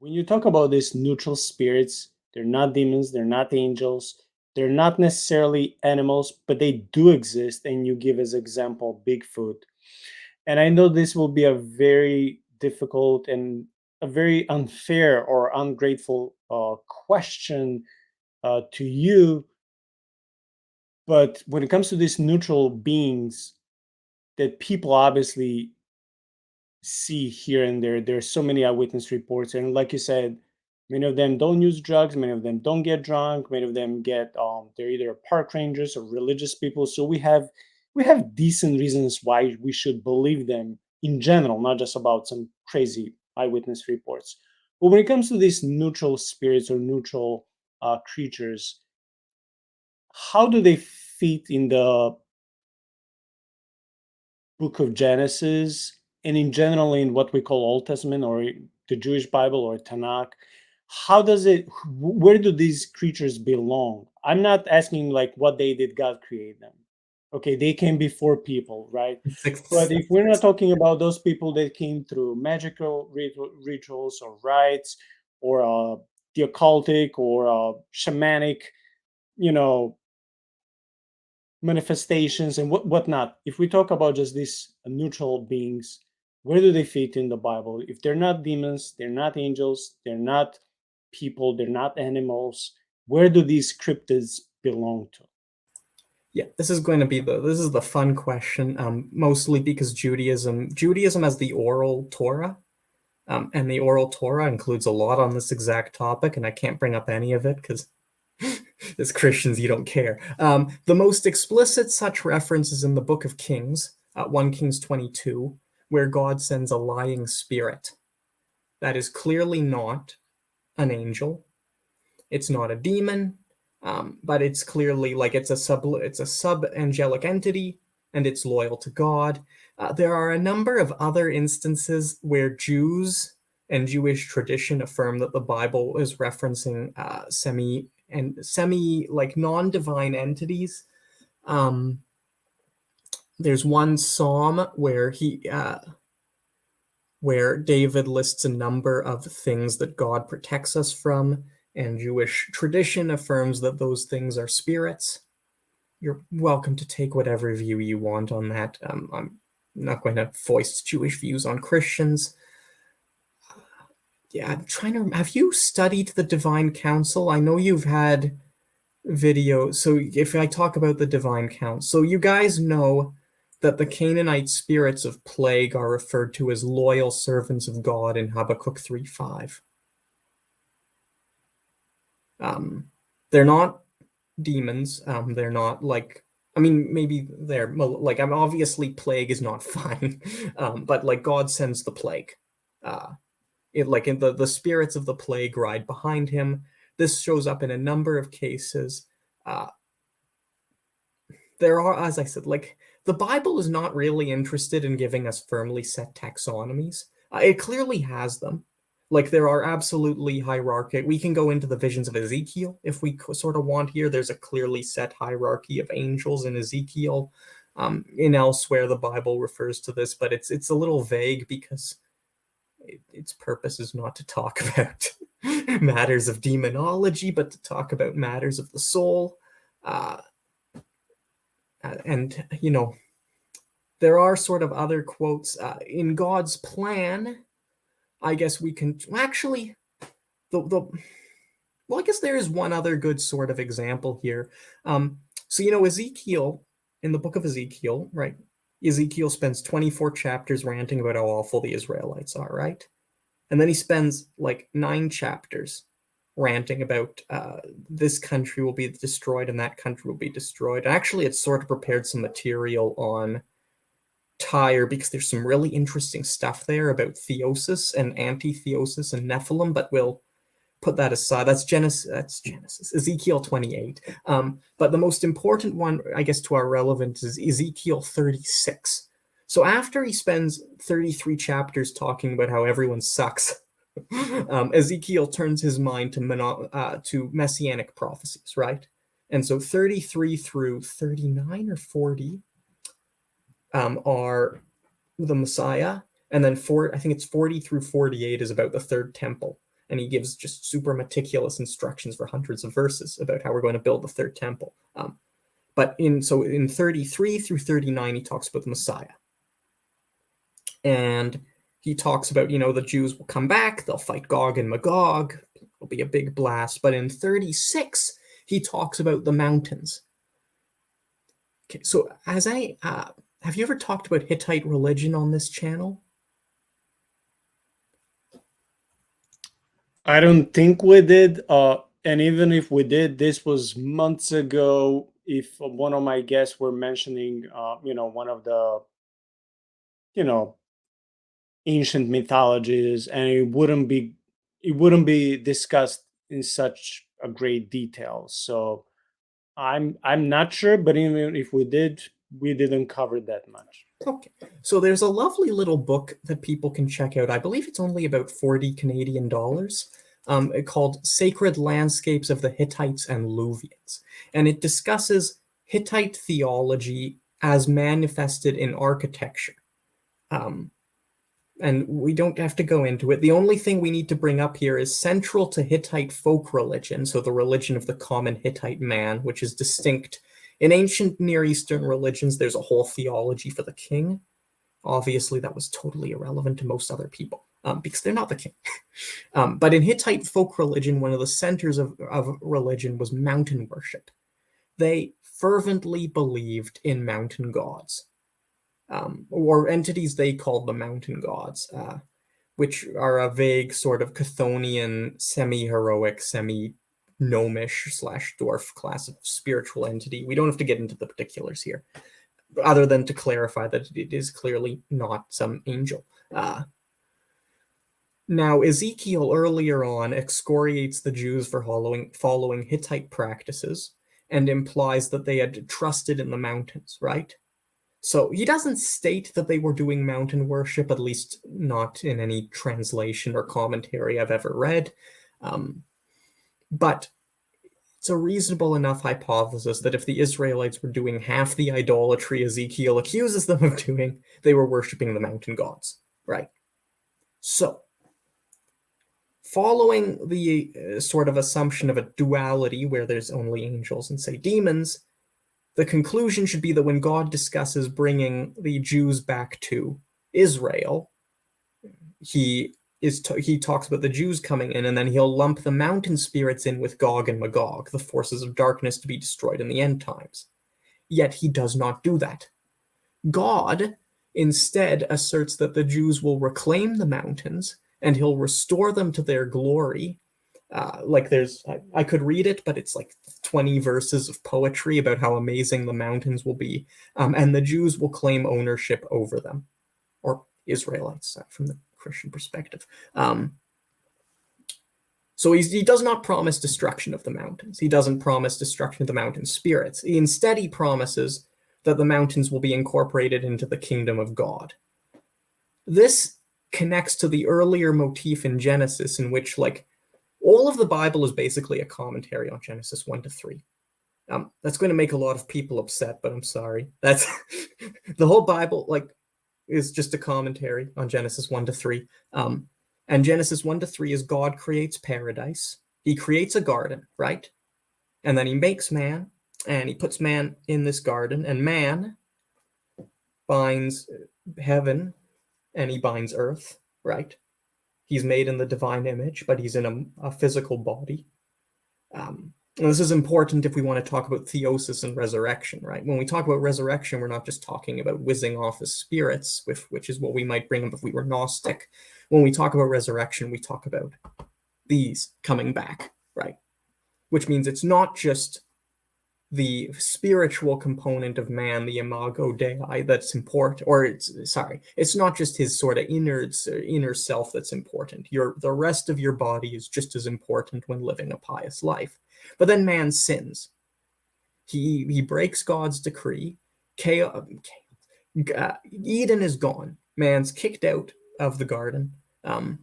When you talk about these neutral spirits, they're not demons, they're not angels, they're not necessarily animals, but they do exist. And you give as example Bigfoot. And I know this will be a very difficult and a very unfair or ungrateful question to you. But when it comes to these neutral beings that people obviously see here and there. There's so many eyewitness reports, and like you said, many of them don't use drugs. Many of them don't get drunk. Many of them get they're either park rangers or religious people. So we have decent reasons why we should believe them in general, not just about some crazy eyewitness reports. But when it comes to these neutral spirits or neutral creatures, how do they fit in the book of Genesis and in general in what we call Old Testament or the Jewish Bible or Tanakh? How does it, where do these creatures belong? I'm not asking like what day did God create them. Okay, they came before people, right? But Sixth. if we're not talking about those people that came through magical rituals or rites or the occultic or shamanic, you know, manifestations and whatnot. If we talk about just these neutral beings, where do they fit in the Bible? If they're not demons, they're not angels, they're not people, they're not animals. Where do these cryptids belong to? Yeah, this is the fun question, mostly because Judaism has the oral Torah, and the oral Torah includes a lot on this exact topic, and I can't bring up any of it because as Christians you don't care. The most explicit such reference is in the Book of Kings, 1 Kings 22, where God sends a lying spirit that is clearly not an angel. It's not a demon, but it's clearly like it's a sub angelic entity, and it's loyal to God. There are a number of other instances where Jews and Jewish tradition affirm that the Bible is referencing semi like non-divine entities. Um, there's one psalm where David lists a number of things that God protects us from, and Jewish tradition affirms that those things are spirits. You're welcome to take whatever view you want on that. I'm not going to foist Jewish views on Christians. Yeah, I'm trying to. Have you studied the Divine Council? I know you've had videos. So if I talk about the Divine Council, so you guys know that the Canaanite spirits of plague are referred to as loyal servants of God in Habakkuk 3:5. Um, they're not demons. They're not like, I mean, maybe they're like, I'm obviously plague is not fine, but like God sends the plague. Uh, like in the spirits of the plague ride behind him. This shows up in a number of cases. Uh, there are, as I said, like the Bible is not really interested in giving us firmly set taxonomies. It clearly has them. Like there are absolutely hierarchy. We can go into the visions of Ezekiel if we sort of want here. There's a clearly set hierarchy of angels in Ezekiel. In elsewhere, the Bible refers to this, but it's a little vague because its purpose is not to talk about matters of demonology, but to talk about matters of the soul. Uh, and there are sort of other quotes in God's plan. I guess we can actually the well, I guess there is one other good sort of example here. So Ezekiel, in the book of Ezekiel, right? Ezekiel spends 24 chapters ranting about how awful the Israelites are, right? And then he spends like 9 chapters ranting about this country will be destroyed and that country will be destroyed. Actually, it's sort of prepared some material on Tyre because there's some really interesting stuff there about theosis and anti-theosis and Nephilim, but we'll put that aside. That's Genesis, Ezekiel 28. But the most important one, I guess, to our relevance is Ezekiel 36. So after he spends 33 chapters talking about how everyone sucks, Ezekiel turns his mind to messianic prophecies, right? And so 33 through 39 or 40 are the Messiah, and then I think it's 40 through 48 is about the third temple. and he gives just super meticulous instructions for hundreds of verses about how we're going to build the third temple. But in 33 through 39, he talks about the Messiah. And he talks about, the Jews will come back, they'll fight Gog and Magog, it'll be a big blast. But in 36, he talks about the mountains. Okay, so have you ever talked about Hittite religion on this channel? I don't think we did. And even if we did, this was months ago. If one of my guests were mentioning, one of the, you know, ancient mythologies, and it wouldn't be discussed in such a great detail. So I'm not sure, but even if we did, we didn't cover that much. Okay. So there's a lovely little book that people can check out. I believe it's only about 40 Canadian dollars, called Sacred Landscapes of the Hittites and Luvians. And it discusses Hittite theology as manifested in architecture. And we don't have to go into it. The only thing we need to bring up here is central to Hittite folk religion, so the religion of the common Hittite man, which is distinct. In ancient Near Eastern religions, there's a whole theology for the king. Obviously, that was totally irrelevant to most other people, because they're not the king. But in Hittite folk religion, one of the centers of religion was mountain worship. They fervently believed in mountain gods. Or entities they called the mountain gods, which are a vague sort of Chthonian, semi-heroic, semi-gnomish / dwarf class of spiritual entity. We don't have to get into the particulars here, other than to clarify that it is clearly not some angel. Now, Ezekiel earlier on excoriates the Jews for following Hittite practices and implies that they had trusted in the mountains, right? So he doesn't state that they were doing mountain worship, at least not in any translation or commentary I've ever read. But it's a reasonable enough hypothesis that if the Israelites were doing half the idolatry Ezekiel accuses them of doing, they were worshiping the mountain gods, right? So, following the sort of assumption of a duality where there's only angels and, say, demons, the conclusion should be that when God discusses bringing the Jews back to Israel, he talks about the Jews coming in, and then he'll lump the mountain spirits in with Gog and Magog, the forces of darkness to be destroyed in the end times. Yet he does not do that. God instead asserts that the Jews will reclaim the mountains and he'll restore them to their glory. I could read it, but it's like 20 verses of poetry about how amazing the mountains will be, and the Jews will claim ownership over them, or Israelites from the Christian perspective. So he does not promise destruction of the mountains. He doesn't promise destruction of the mountain spirits. Instead, he promises that the mountains will be incorporated into the kingdom of God. This connects to the earlier motif in Genesis, in which, all of the Bible is basically a commentary on Genesis 1-3. That's going to make a lot of people upset, but I'm sorry. That's the whole Bible, is just a commentary on Genesis 1-3. And Genesis 1-3 is God creates paradise. He creates a garden, right? And then he makes man, and he puts man in this garden, and man binds heaven, and he binds earth, right? He's made in the divine image, but he's in a physical body. And this is important if we want to talk about theosis and resurrection, right? When we talk about resurrection, we're not just talking about whizzing off as spirits, which is what we might bring up if we were Gnostic. When we talk about resurrection, we talk about these coming back, right? Which means it's not just the spiritual component of man, the imago Dei, that's important, it's not just his sort of inner self that's important. The rest of your body is just as important when living a pious life. But then man sins. He breaks God's decree. Eden is gone. Man's kicked out of the garden, and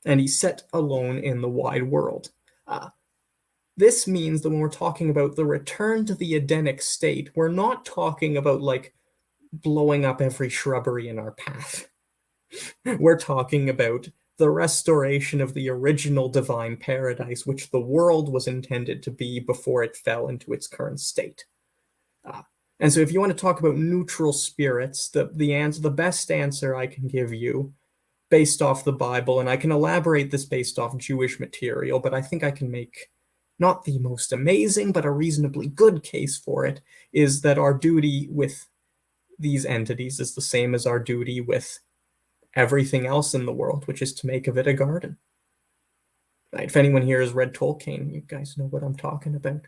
he's set alone in the wide world. This means that when we're talking about the return to the Edenic state, we're not talking about blowing up every shrubbery in our path. We're talking about the restoration of the original divine paradise, which the world was intended to be before it fell into its current state. Uh, and so, if you want to talk about neutral spirits, the best answer I can give you, based off the Bible, and I can elaborate this based off Jewish material, but I think I can make not the most amazing, but a reasonably good case for it, is that our duty with these entities is the same as our duty with everything else in the world, which is to make of it a garden. Right? If anyone here has read Tolkien, you guys know what I'm talking about.